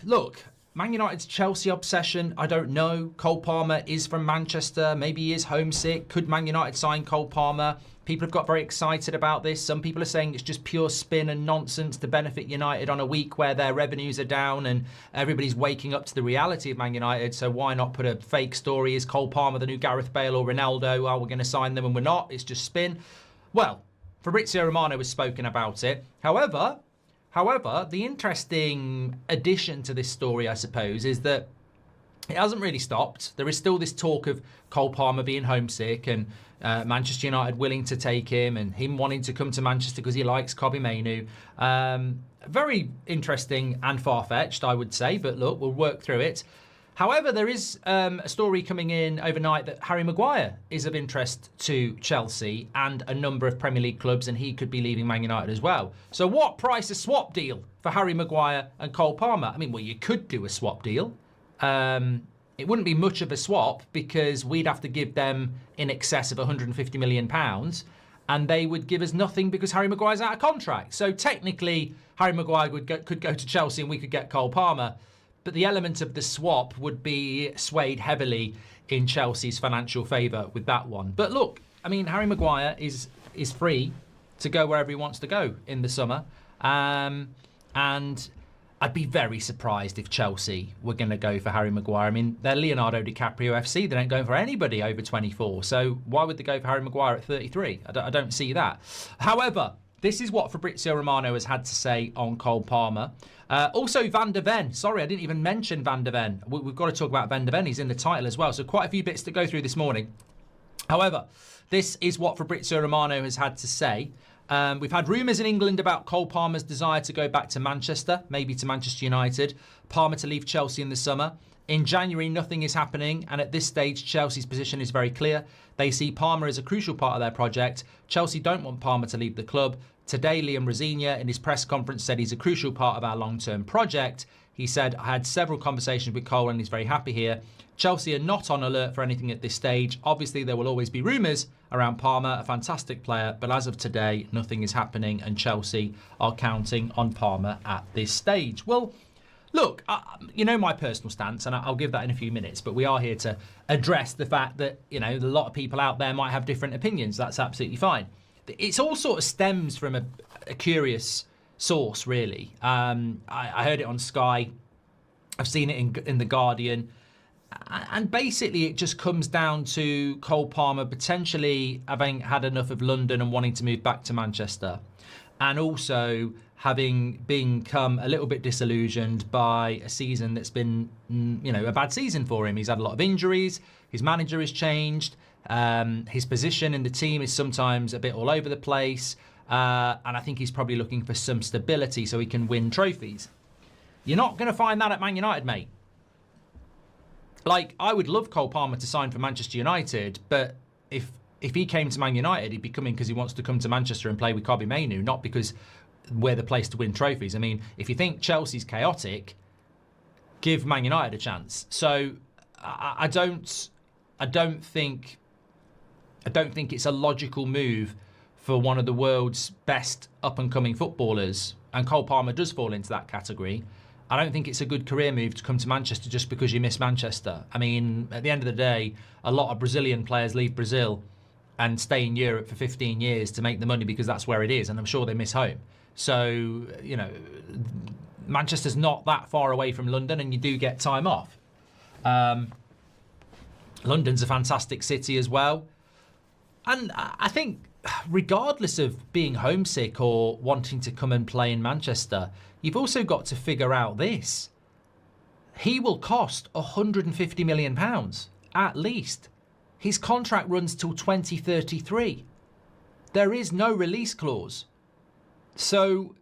Look, Man United's Chelsea obsession, I don't know. Cole Palmer is from Manchester. Maybe he is homesick. Could Man United sign Cole Palmer? People have got very excited about this. Some people are saying it's just pure spin and nonsense to benefit United on a week where their revenues are down and everybody's waking up to the reality of Man United. So why not put a fake story? Is Cole Palmer the new Gareth Bale or Ronaldo? Well, we're going to sign them and we're not. It's just spin. Well, Fabrizio Romano has spoken about it. However, the interesting addition to this story, I suppose, is that it hasn't really stopped. There is still this talk of Cole Palmer being homesick and Manchester United willing to take him and him wanting to come to Manchester because he likes Kobbie Mainoo. Very interesting and far-fetched, I would say, but look, we'll work through it. However, there is a story coming in overnight that Harry Maguire is of interest to Chelsea and a number of Premier League clubs, and he could be leaving Man United as well. So what price a swap deal for Harry Maguire and Cole Palmer? I mean, well, you could do a swap deal. It wouldn't be much of a swap because we'd have to give them in excess of £150 million and they would give us nothing because Harry Maguire's out of contract. So technically, Harry Maguire could go to Chelsea and we could get Cole Palmer. But the element of the swap would be swayed heavily in Chelsea's financial favour with that one. But look, I mean, Harry Maguire is free to go wherever he wants to go in the summer. And I'd be very surprised if Chelsea were going to go for Harry Maguire. I mean, they're Leonardo DiCaprio FC. They don't go for anybody over 24. So why would they go for Harry Maguire at 33? I don't see that. However, this is what Fabrizio Romano has had to say on Cole Palmer. Also, Van der Ven. Sorry, I didn't even mention Van der Ven. We've got to talk about Van der Ven. He's in the title as well. So quite a few bits to go through this morning. However, this is what Fabrizio Romano has had to say. We've had rumours in England about Cole Palmer's desire to go back to Manchester, maybe to Manchester United. Palmer to leave Chelsea in the summer. In January, nothing is happening, and at this stage, Chelsea's position is very clear. They see Palmer as a crucial part of their project. Chelsea don't want Palmer to leave the club. Today, Liam Rosenior, in his press conference, said he's a crucial part of our long-term project. He said, I had several conversations with Cole and he's very happy here. Chelsea are not on alert for anything at this stage. Obviously, there will always be rumours around Palmer, a fantastic player, but as of today, nothing is happening and Chelsea are counting on Palmer at this stage. Well, look, you know my personal stance, and I'll give that in a few minutes, but we are here to address the fact that, you know, a lot of people out there might have different opinions. That's absolutely fine. It's all sort of stems from a curious source, really. I heard it on Sky. I've seen it in The Guardian. And basically, it just comes down to Cole Palmer potentially having had enough of London and wanting to move back to Manchester. And also having become a little bit disillusioned by a season that's been, you know, a bad season for him. He's had a lot of injuries. His manager has changed. His position in the team is sometimes a bit all over the place. And I think he's probably looking for some stability so he can win trophies. You're not going to find that at Man United, mate. Like, I would love Cole Palmer to sign for Manchester United, but if he came to Man United, he'd be coming because he wants to come to Manchester and play with Kobbie Mainoo, not because we're the place to win trophies. I mean, if you think Chelsea's chaotic, give Man United a chance. So I don't think it's a logical move for one of the world's best up-and-coming footballers, and Cole Palmer does fall into that category. I don't think it's a good career move to come to Manchester just because you miss Manchester. I mean, at the end of the day, a lot of Brazilian players leave Brazil and stay in Europe for 15 years to make the money because that's where it is, and I'm sure they miss home. So, you know, Manchester's not that far away from London, and you do get time off. London's a fantastic city as well. And I think regardless of being homesick or wanting to come and play in Manchester, you've also got to figure out this. He will cost £150 million, at least. His contract runs till 2033. There is no release clause. So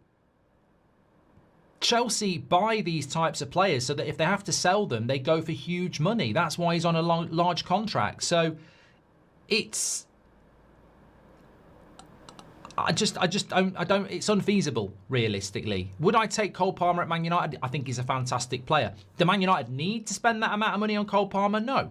Chelsea buy these types of players so that if they have to sell them, they go for huge money. That's why he's on a large contract. So it's... I don't, it's unfeasible, realistically. Would I take Cole Palmer at Man United? I think he's a fantastic player. Do Man United need to spend that amount of money on Cole Palmer? No.